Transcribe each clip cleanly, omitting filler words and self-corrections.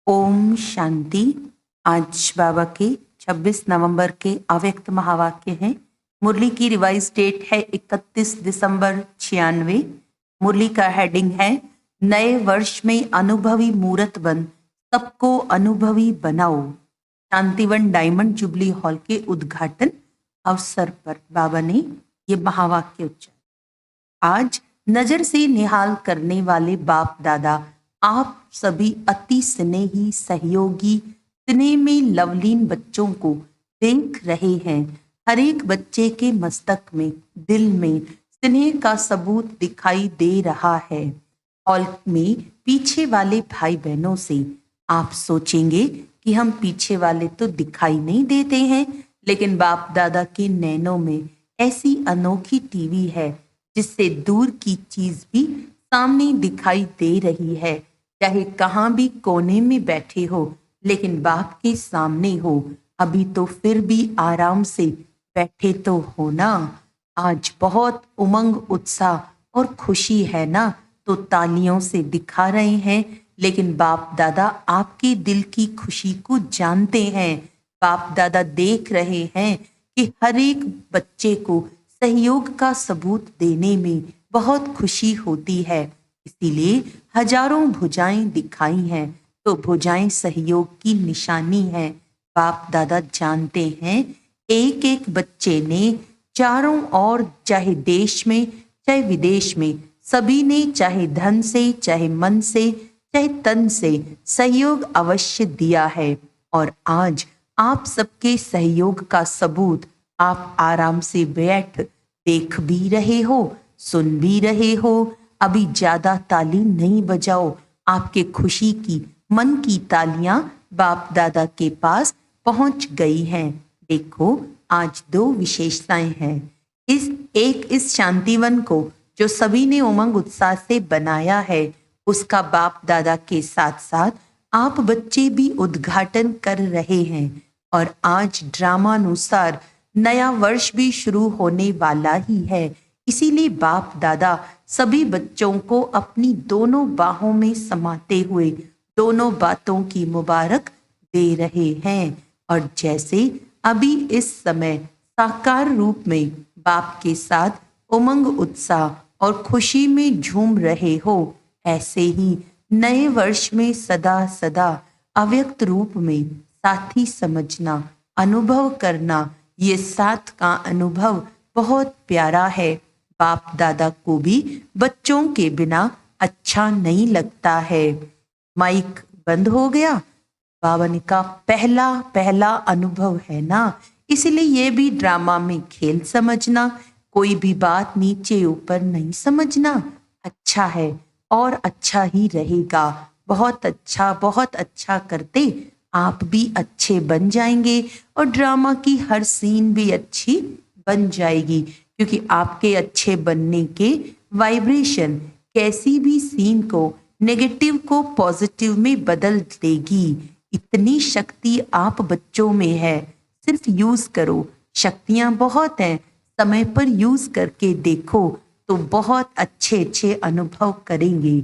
ओम शांति। आज बाबा के 26 नवंबर के अव्यक्त महावाक्य हैं। मुरली की रिवाइज डेट है 31 दिसंबर 96। मुरली का हेडिंग है नए वर्ष में अनुभवी मूर्त बन सबको अनुभवी बनाओ। शांतिवन डायमंड जुबली हॉल के उद्घाटन अवसर पर बाबा ने ये महावाक्य उच्चारा। आज नजर से निहाल करने वाले बाप दादा आप सभी अति स्नेही सहयोगी स्नेह में लवलीन बच्चों को देख रहे हैं। हर एक बच्चे के मस्तक में दिल में स्नेह का सबूत दिखाई दे रहा है। हॉल में पीछे वाले भाई बहनों से आप सोचेंगे कि हम पीछे वाले तो दिखाई नहीं देते हैं, लेकिन बाप दादा के नैनों में ऐसी अनोखी टीवी है जिससे दूर की चीज भी सामने दिखाई दे रही है। चाहे कहाँ भी कोने में बैठे हो, लेकिन बाप के सामने हो, अभी तो फिर भी आराम से बैठे तो हो ना। आज बहुत उमंग उत्साह और खुशी है ना, तो तालियों से दिखा रहे हैं, लेकिन बाप दादा आपके दिल की खुशी को जानते हैं। बाप दादा देख रहे हैं कि हर एक बच्चे को सहयोग का सबूत देने में बहुत खुशी होती है, इसीलिए हजारों भुजाएं दिखाई हैं, तो भुजाएं सहयोग की निशानी है। बाप दादा जानते हैं एक एक बच्चे ने चारों ओर, चाहे देश में चाहे विदेश में, सभी ने चाहे धन से चाहे मन से चाहे तन से सहयोग अवश्य दिया है। और आज आप सबके सहयोग का सबूत आप आराम से बैठ देख भी रहे हो, सुन भी रहे हो। अभी ज्यादा ताली नहीं बजाओ, आपके खुशी की मन की तालियां बाप दादा के पास पहुंच गई हैं। देखो आज दो विशेषताएं हैं। इस शांतिवन को जो सभी ने उमंग उत्साह से बनाया है, उसका बाप दादा के साथ साथ आप बच्चे भी उद्घाटन कर रहे हैं। और आज ड्रामानुसार नया वर्ष भी शुरू होने वाला ही है, इसीलिए बाप दादा सभी बच्चों को अपनी दोनों बाहों में समाते हुए दोनों बातों की मुबारक दे रहे हैं। और जैसे अभी इस समय साकार रूप में बाप के साथ उमंग उत्साह और खुशी में झूम रहे हो, ऐसे ही नए वर्ष में सदा सदा अव्यक्त रूप में साथी समझना, अनुभव करना, ये साथ का अनुभव बहुत प्यारा है। बाप दादा को भी बच्चों के बिना अच्छा नहीं लगता है। माइक बंद हो गया। बाबा ने कहा पहला पहला अनुभव है ना, इसलिए ये भी ड्रामा में खेल समझना, कोई भी बात नीचे ऊपर नहीं समझना। अच्छा है और अच्छा ही रहेगा। बहुत अच्छा करते आप भी अच्छे बन जाएंगे और ड्रामा की हर सीन भी अच्छी बन जाएगी, क्योंकि आपके अच्छे बनने के वाइब्रेशन कैसी भी सीन को, नेगेटिव को पॉजिटिव में बदल देगी। इतनी शक्ति आप बच्चों में है, सिर्फ यूज करो। शक्तियां बहुत हैं, समय पर यूज करके देखो तो बहुत अच्छे अच्छे अनुभव करेंगे।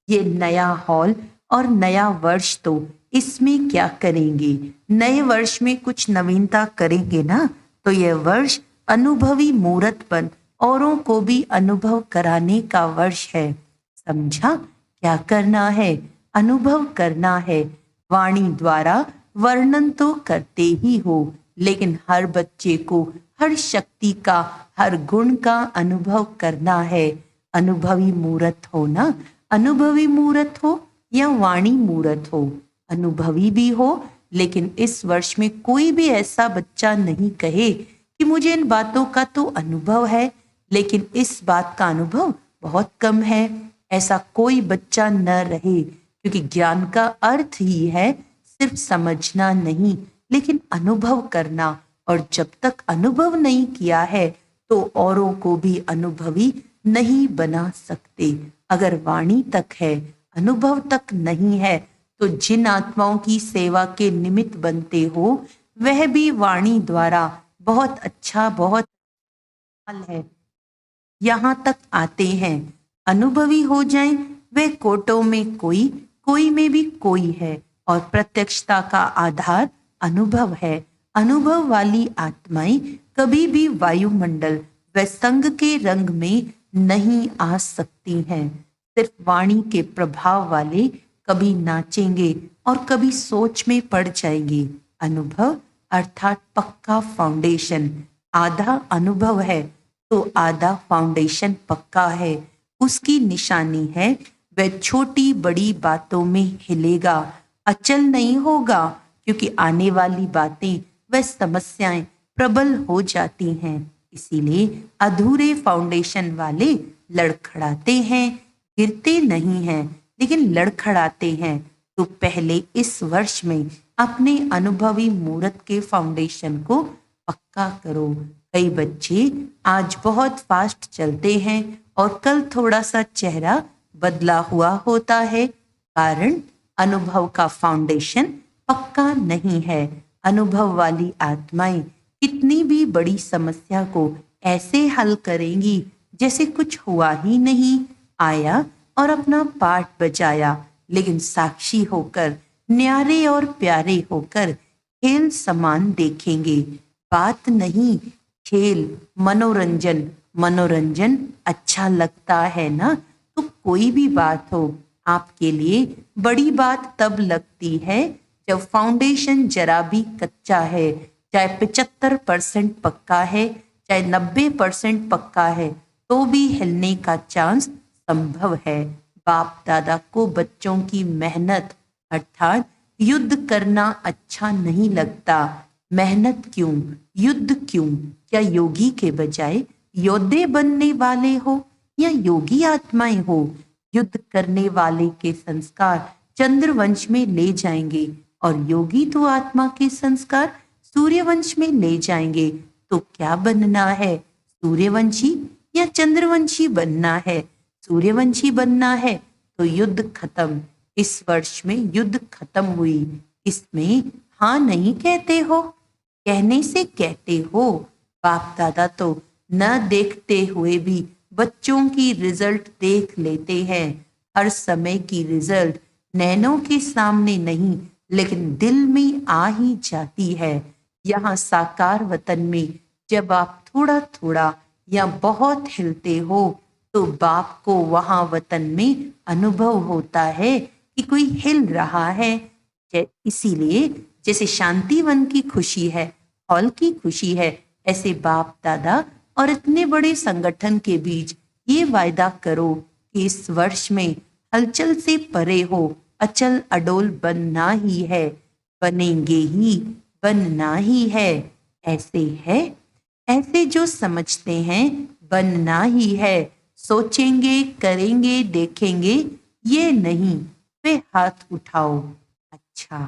ये नया हॉल और नया वर्ष, तो इसमें क्या करेंगे? नए वर्ष में कुछ नवीनता करेंगे ना, तो यह वर्ष अनुभवी मूर्तपन औरों को भी अनुभव कराने का वर्ष है। समझा? क्या करना है? अनुभव करना है। वाणी द्वारा वर्णन तो करते ही हो, लेकिन हर बच्चे को हर शक्ति का, हर गुण का अनुभव करना है। अनुभवी मूर्त हो ना, अनुभवी मूर्त हो या वाणी मूर्त हो, अनुभवी भी हो। लेकिन इस वर्ष में कोई भी ऐसा बच्चा नहीं कहे कि मुझे इन बातों का तो अनुभव है, लेकिन इस बात का अनुभव बहुत कम है। ऐसा कोई बच्चा न रहे, क्योंकि ज्ञान का अर्थ ही है सिर्फ समझना नहीं, लेकिन अनुभव करना। और जब तक अनुभव नहीं किया है तो औरों को भी अनुभवी नहीं बना सकते। अगर वाणी तक है, अनुभव तक नहीं है, तो जिन आत्माओं की सेवा के निमित्त बनते हो, वह भी वाणी द्वारा बहुत अच्छा, बहुत है, यहाँ तक आते हैं। अनुभवी हो जाएं, वे कोटों में कोई, कोई में भी कोई है, और प्रत्यक्षता का आधार अनुभव है। अनुभव वाली आत्माएं कभी भी वायुमंडल व संग के रंग में नहीं आ सकती हैं। सिर्फ वाणी के प्रभाव वाले कभी नाचेंगे और कभी सोच में पड़ जाएंगे। अनुभव अर्थात पक्का फाउंडेशन। आधा अनुभव है तो आधा फाउंडेशन पक्का है। उसकी निशानी है वह छोटी बड़ी बातों में हिलेगा, अचल नहीं होगा, क्योंकि आने वाली बातें व समस्याएं प्रबल हो जाती हैं। इसीलिए अधूरे फाउंडेशन वाले लड़खड़ाते हैं, गिरते नहीं हैं, लेकिन लड़खड़ाते हैं। तो पहले इस वर्ष में अपने अनुभवी मूर्त के फाउंडेशन को पक्का करो। कई बच्चे आज बहुत फास्ट चलते हैं और कल थोड़ा सा चेहरा बदला हुआ होता है, कारण अनुभव का फाउंडेशन पक्का नहीं है। अनुभव वाली आत्माएं कितनी भी बड़ी समस्या को ऐसे हल करेंगी जैसे कुछ हुआ ही नहीं, आया और अपना पाठ बजाया, लेकिन साक्षी होकर, न्यारे और प्यारे होकर खेल समान देखेंगे। बात नहीं, खेल, मनोरंजन। मनोरंजन अच्छा लगता है ना, तो कोई भी बात हो आपके लिए बड़ी बात तब लगती है जब फाउंडेशन जरा भी कच्चा है। चाहे 75% पक्का है, चाहे 90% पक्का है, तो भी हिलने का चांस संभव है। बाप दादा को बच्चों की मेहनत अर्थात युद्ध करना अच्छा नहीं लगता। मेहनत क्यों, युद्ध क्यों? क्या योगी के बजाय योद्धे बनने वाले हो या योगी आत्माएं हो? युद्ध करने वाले के संस्कार चंद्रवंश में ले जाएंगे और योगी तो आत्मा के संस्कार सूर्यवंश में ले जाएंगे। तो क्या बनना है, सूर्यवंशी या चंद्रवंशी बनना है? सूर्यवंशी बनना है तो युद्ध खत्म। इस वर्ष में युद्ध खत्म हुई, इसमें हाँ नहीं कहते हो, कहने से कहते हो। बाप दादा तो न देखते हुए भी बच्चों की रिजल्ट देख लेते हैं। हर समय की रिजल्ट नैनों के सामने नहीं, लेकिन दिल में आ ही जाती है। यहाँ साकार वतन में जब आप थोड़ा थोड़ा या बहुत हिलते हो, तो बाप को वहाँ वतन में अनुभव होता है कि कोई हिल रहा है। इसीलिए जैसे शांतिवन की खुशी है, हॉल की खुशी है, ऐसे बाप दादा और इतने बड़े संगठन के बीच ये वायदा करो कि इस वर्ष में हलचल से परे हो, अचल अडोल बनना ही है, बनेंगे ही, बनना ही है। ऐसे है, ऐसे जो समझते हैं बनना ही है, सोचेंगे, करेंगे, देखेंगे, ये नहीं, वे हाथ उठाओ। अच्छा,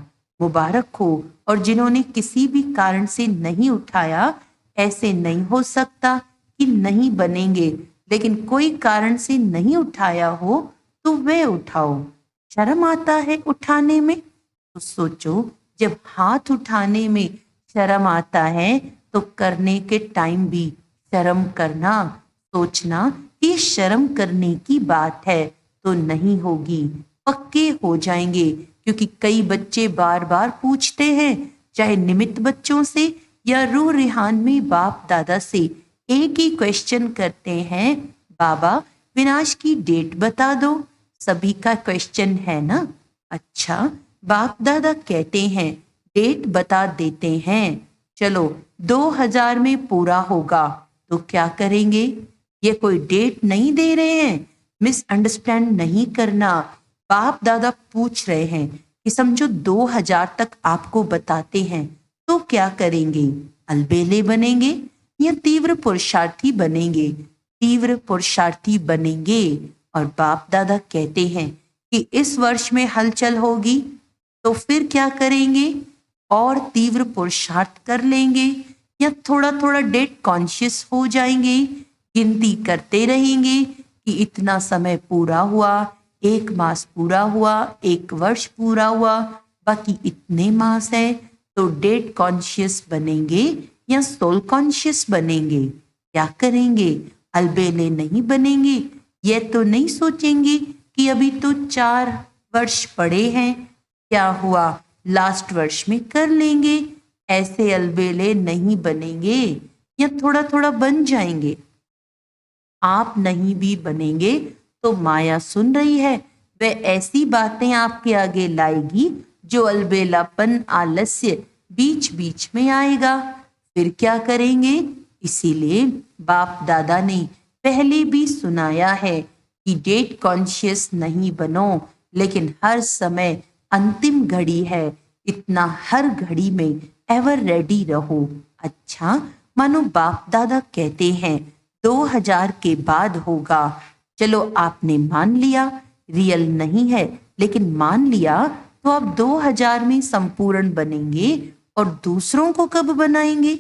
मुबारक हो। और जिन्होंने किसी भी कारण से नहीं उठाया, ऐसे नहीं हो सकता कि नहीं बनेंगे, लेकिन कोई कारण से नहीं उठाया हो तो वे उठाओ। शर्म आता है उठाने में, तो सोचो जब हाथ उठाने में शर्म आता है तो करने के टाइम भी शर्म करना, सोचना कि शर्म करने की बात है तो नहीं होगी, पक्के हो जाएंगे। क्योंकि कई बच्चे बार बार पूछते हैं, चाहे निमित्त बच्चों से या रूह रिहान में बाप दादा से एक ही क्वेश्चन करते हैं, बाबा विनाश की डेट बता दो। सभी का क्वेश्चन है ना। अच्छा, बाप दादा कहते हैं डेट बता देते हैं, चलो 2000 में पूरा होगा, तो क्या करेंगे? ये कोई डेट नहीं दे रहे हैं, मिसअंडरस्टैंड नहीं करना। बाप दादा पूछ रहे हैं कि समझो 2000 तक आपको बताते हैं, तो क्या करेंगे? अलबेले बनेंगे या तीव्र पुरुषार्थी बनेंगे? तीव्र पुरुषार्थी बनेंगे। और बाप दादा कहते हैं कि इस वर्ष में हलचल होगी, तो फिर क्या करेंगे? और तीव्र पुरुषार्थ कर लेंगे या थोड़ा थोड़ा डेट कॉन्शियस हो जाएंगे, गिनती करते रहेंगे कि इतना समय पूरा हुआ, 1 मास पूरा हुआ, 1 वर्ष पूरा हुआ, बाकी इतने मास है। तो डेट कॉन्शियस बनेंगे या सोल कॉन्शियस बनेंगे? क्या करेंगे? अलबेले नहीं बनेंगे। यह तो नहीं सोचेंगे कि अभी तो 4 वर्ष पड़े हैं, क्या हुआ, लास्ट वर्ष में कर लेंगे, ऐसे अलबेले नहीं बनेंगे या थोड़ा थोड़ा बन जाएंगे। आप नहीं भी बनेंगे तो माया सुन रही है, वह ऐसी बातें आपके आगे लाएगी जो अलबेलापन, आलस्य बीच बीच में आएगा। फिर क्या करेंगे? इसीलिए बाप दादा ने पहले भी सुनाया है कि डेट कॉन्शियस नहीं बनो, लेकिन हर समय अंतिम घड़ी है, इतना हर घड़ी में एवर रेडी रहो। अच्छा, मानो बाप दादा कहते हैं 2000 के बाद होगा। चलो आपने मान लिया, रियल नहीं है लेकिन मान लिया, तो अब 2000 में संपूर्ण बनेंगे और दूसरों को कब बनाएंगे?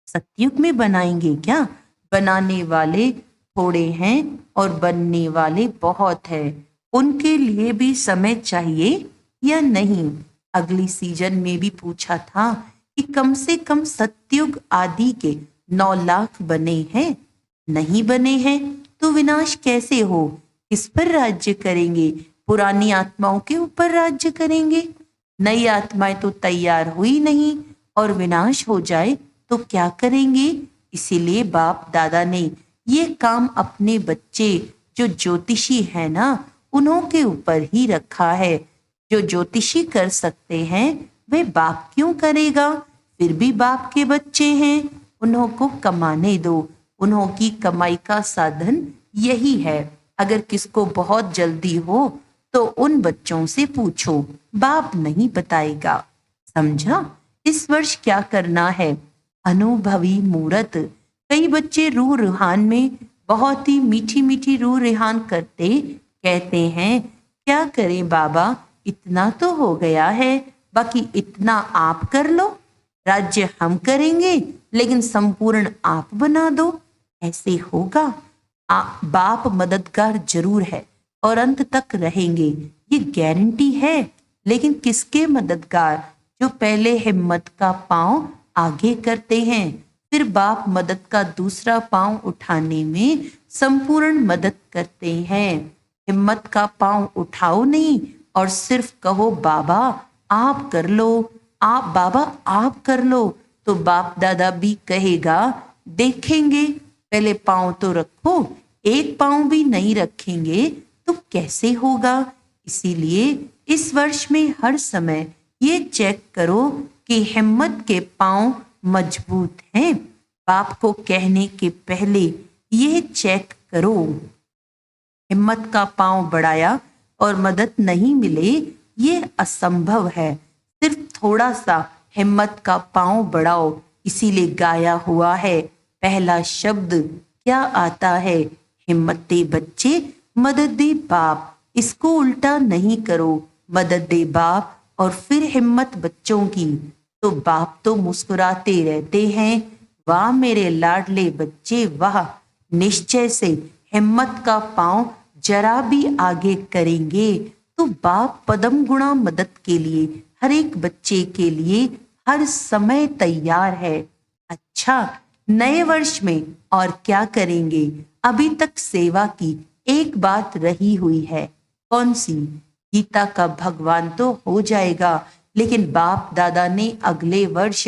सतयुग में बनाएंगे क्या? बनाने वाले थोड़े हैं और बनने वाले बहुत है, उनके लिए भी समय चाहिए या नहीं? अगली सीजन में भी पूछा था कि कम से कम सतयुग आदि के 9 लाख बने हैं, नहीं बने हैं तो विनाश कैसे हो? किस पर राज्य करेंगे? पुरानी आत्माओं के ऊपर राज्य करेंगे? नई आत्माएं तो तैयार हुई नहीं और विनाश हो जाए तो क्या करेंगे? इसीलिए बाप दादा ने ये काम अपने बच्चे जो ज्योतिषी है ना, उन्हों के ऊपर ही रखा है। जो ज्योतिषी कर सकते हैं वे बाप क्यों करेगा? फिर भी बाप के बच्चे हैं, उन्हों को कमाने दो। उन्हों की कमाई का साधन यही है। अगर किसको बहुत जल्दी हो तो उन बच्चों से पूछो, बाप नहीं बताएगा। समझा? इस वर्ष क्या करना है? अनुभवी मूर्त। कई बच्चे रूह रूहान में बहुत ही मीठी मीठी रूह रिहान करते कहते हैं, क्या करें बाबा, इतना तो हो गया है, बाकी इतना आप कर लो। राज्य हम करेंगे लेकिन संपूर्ण आप बना दो। ऐसे होगा? बाप मददगार जरूर है और अंत तक रहेंगे, ये गारंटी है। लेकिन किसके मददगार? जो पहले हिम्मत का पांव आगे करते हैं, फिर बाप मदद का दूसरा पांव उठाने में संपूर्ण मदद करते हैं। हिम्मत का पांव उठाओ नहीं और सिर्फ कहो बाबा आप कर लो, आप बाबा आप कर लो, तो बाप दादा भी कहेगा देखेंगे, पहले पांव तो रखो। एक पांव भी नहीं रखेंगे तो कैसे होगा? इसीलिए इस वर्ष में हर समय ये चेक करो कि हिम्मत के पांव मजबूत हैं। बाप को कहने के पहले ये चेक करो। हिम्मत का पांव बढ़ाया और मदद नहीं मिले, ये असंभव है। सिर्फ थोड़ा सा हिम्मत का पांव बढ़ाओ। इसीलिए गाया हुआ है, पहला शब्द क्या आता है? हिम्मते बच्चे मदद दे बाप। इसको उल्टा नहीं करो, मदद दे बाप और फिर हिम्मत बच्चों की। तो बाप तो मुस्कुराते रहते हैं, वाह मेरे लाडले बच्चे वाह। निश्चय से हिम्मत का पांव जरा भी आगे करेंगे तो बाप पदम गुणा मदद के लिए हर एक बच्चे के लिए हर समय तैयार है। अच्छा, नए वर्ष में और क्या करेंगे? अभी तक सेवा की एक बात रही हुई है, कौन सी? गीता का भगवान तो हो जाएगा, लेकिन बाप दादा ने अगले वर्ष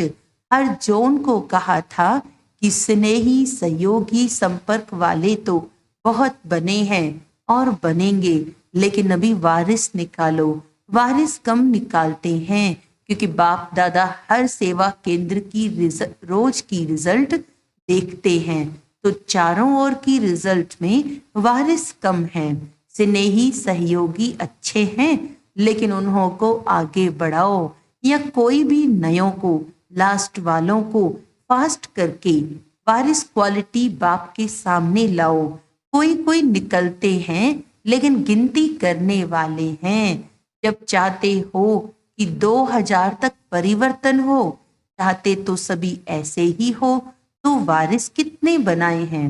हर जोन को कहा था कि स्नेही सहयोगी संपर्क वाले तो बहुत बने हैं और बनेंगे, लेकिन अभी वारिस निकालो। वारिस कम निकालते हैं क्योंकि बाप दादा हर सेवा केंद्र की रोज की रिजल्ट देखते हैं, तो चारों ओर की रिजल्ट में वारिस कम हैं। स्नेही सहयोगी अच्छे हैं, लेकिन उन्हों को आगे बढ़ाओ या कोई भी नयों को, लास्ट वालों को फास्ट करके वारिस क्वालिटी बाप के सामने लाओ। कोई कोई निकलते हैं लेकिन गिनती करने वाले हैं। जब चाहते हो कि 2000 तक परिवर्तन हो, चाहते तो सभी ऐसे ही हो, तो वारिस कितने बनाए हैं?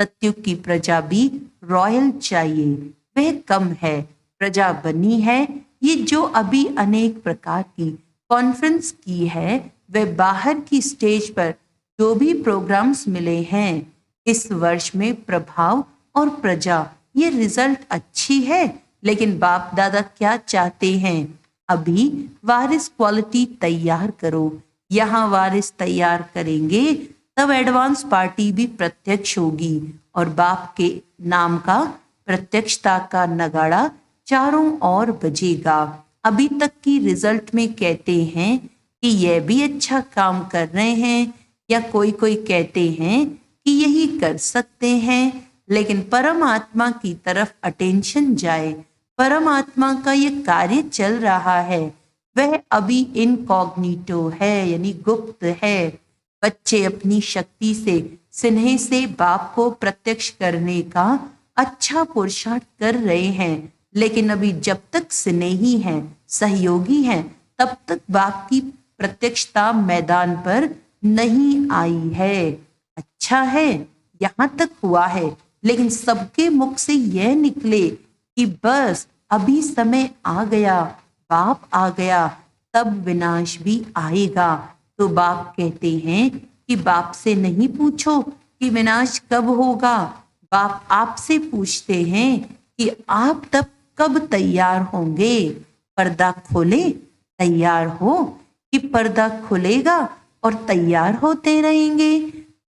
सतयुग की प्रजा भी रॉयल चाहिए, वह कम है। प्रजा बनी है ये जो अभी अनेक प्रकार की कॉन्फ्रेंस की है, वह बाहर की स्टेज पर जो भी प्रोग्राम्स मिले हैं इस वर्ष में प्रभाव और प्रजा, ये रिजल्ट अच्छी है। लेकिन बाप दादा क्या चाहते हैं? अभी वारिस क्वालिटी तैयार करो। यहाँ वारिस तैयार करेंगे तब एडवांस पार्टी भी प्रत्यक्ष होगी और बाप के नाम का प्रत्यक्षता का नगाड़ा चारों ओर बजेगा। अभी तक की रिजल्ट में कहते हैं कि यह भी अच्छा काम कर रहे हैं, या कोई कोई कहते हैं कि यही कर सकते हैं, लेकिन परमात्मा की तरफ अटेंशन जाए। परमात्मा का ये कार्य चल रहा है, वह अभी इनकॉग्निटो है, यानी गुप्त है। बच्चे अपनी शक्ति से स्नेह से बाप को प्रत्यक्ष करने का अच्छा पुरुषार्थ कर रहे हैं, लेकिन अभी जब तक स्नेही हैं, सहयोगी हैं, तब तक बाप की प्रत्यक्षता मैदान पर नहीं आई है। अच्छा है, यहाँ तक हुआ है, लेकिन सबके मुख से यह निकले कि बस अभी समय आ गया, बाप आ गया, तब विनाश भी आएगा। तो बाप कहते हैं कि बाप से नहीं पूछो कि विनाश कब होगा, बाप आपसे पूछते हैं कि आप तब कब तैयार होंगे। पर्दा खोले, तैयार हो, कि पर्दा खुलेगा और तैयार होते रहेंगे।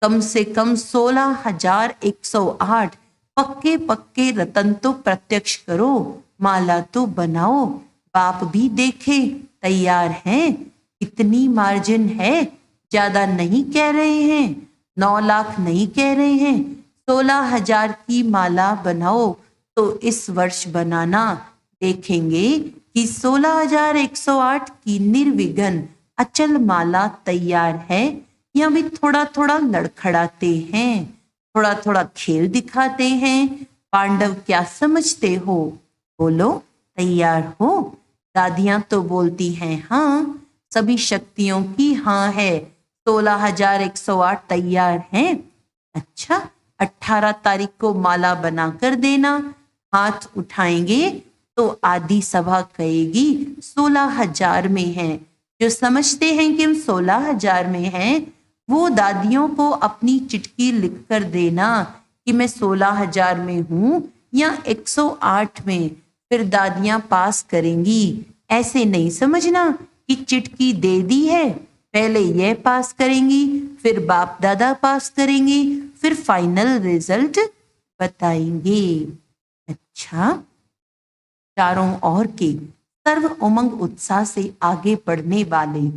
कम से कम 16,108 पक्के पक्के रतन तो प्रत्यक्ष करो, माला तो बनाओ। बाप भी देखे तैयार हैं, इतनी मार्जिन है, ज्यादा नहीं कह रहे हैं, 9 लाख नहीं कह रहे हैं, 16,000 की माला बनाओ। तो इस वर्ष बनाना, देखेंगे कि 16,108 की निर्विघ्न अचल माला तैयार है, या भी थोड़ा थोड़ा लड़खड़ाते हैं, थोड़ा थोड़ा खेल दिखाते हैं। पांडव क्या समझते हो, बोलो, तैयार हो। दादियां तो बोलती हैं हाँ, सभी शक्तियों की हाँ है, 16,108 तैयार हैं। अच्छा, 18 तारीख को माला बनाकर देना। हाथ उठाएंगे तो आदि सभा कहेगी 16,000 में है। जो समझते हैं कि हम 16,000 में हैं, वो दादियों को अपनी चिट्ठी लिखकर देना कि मैं 16,000 में हूं या 108 में, फिर दादियां पास करेंगी। ऐसे नहीं समझना कि चिट्ठी दे दी है, पहले यह पास करेंगी, फिर बाप दादा पास करेंगे, फिर फाइनल रिजल्ट बताएंगे। अच्छा, चारों ओर के सर्व उमंग उत्साह से आगे बढ़ने वाले,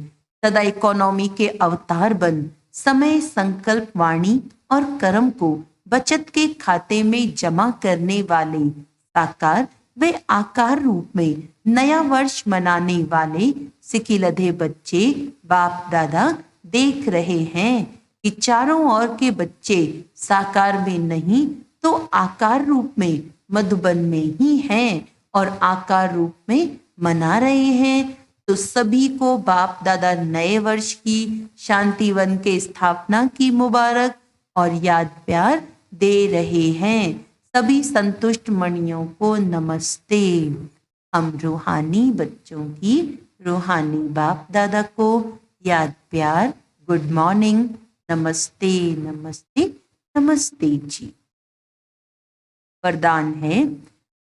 सदा इकोनॉमी के अवतार बन समय, संकल्प, वाणी और कर्म को बचत के खाते में जमा करने वाले, साकार वे आकार रूप में नया वर्ष मनाने वाले सिकिलधे बच्चे बाप दादा देख रहे हैं कि चारों ओर के बच्चे साकार में नहीं तो आकार रूप में मधुबन में ही हैं और आकार रूप में मना रहे हैं। तो सभी को बाप दादा नए वर्ष की, शांतिवन के स्थापना की मुबारक और याद प्यार दे रहे हैं। सभी संतुष्ट मणियों को नमस्ते। हम रूहानी बच्चों की रूहानी बाप दादा को याद प्यार, गुड मॉर्निंग, नमस्ते नमस्ते नमस्ते जी। वरदान है,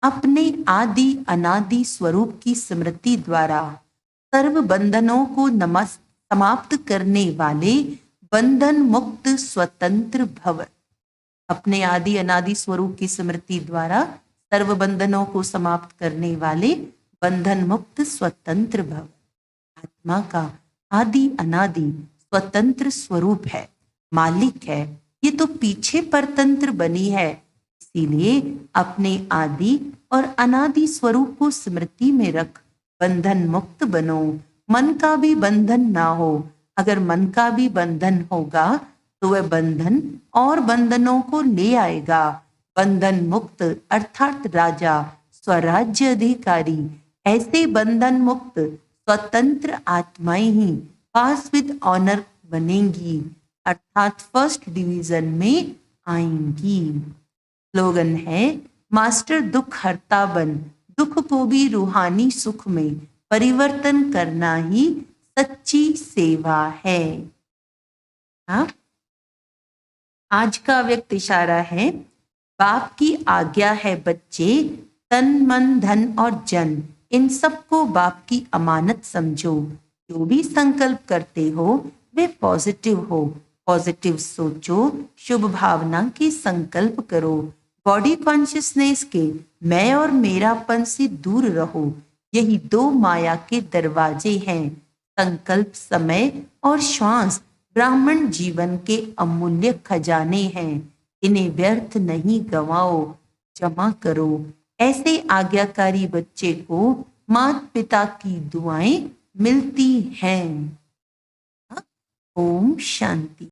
अपने आदि अनादि स्वरूप की स्मृति द्वारा सर्व बंधनों को समाप्त करने वाले बंधन मुक्त स्वतंत्र भव। अपने आदि अनादि स्वरूप की स्मृति द्वारा सर्व बंधनों को समाप्त करने वाले बंधन मुक्त स्वतंत्र भव। आत्मा का आदि अनादि स्वतंत्र स्वरूप है, मालिक है, ये तो पीछे परतंत्र बनी है। इसीलिए अपने आदि और अनादि स्वरूप को स्मृति में रख बंधन मुक्त बनो। मन का भी बंधन ना हो, अगर मन का भी बंधन होगा तो वह बंधन और बंधनों को ले आएगा। बंधन मुक्त अर्थात राजा, स्वराज्य अधिकारी, ऐसे बंधन मुक्त स्वतंत्र आत्माएं ही पास विद ऑनर बनेंगी, अर्थात फर्स्ट डिवीजन में आएंगी। स्लोगन है, मास्टर दुख हरता बन, दुख को भी रूहानी सुख में परिवर्तन करना ही सच्ची सेवा है। हाँ? आज का व्यक्त इशारा है, बाप की आज्ञा है बच्चे, तन मन धन और जन इन सबको बाप की अमानत समझो। जो भी संकल्प करते हो वे पॉजिटिव हो। पॉजिटिव सोचो, शुभ भावना की संकल्प करो। बॉडी कॉन्शियसनेस के मैं और मेरापन से दूर रहो। यही दो माया के दरवाजे हैं। संकल्प, समय और श्वास ब्राह्मण जीवन के अमूल्य खजाने हैं। इन्हें व्यर्थ नहीं गवाओ, जमा करो। ऐसे आज्ञाकारी बच्चे को माता पिता की दुआएं मिलती हैं। ओम शांति।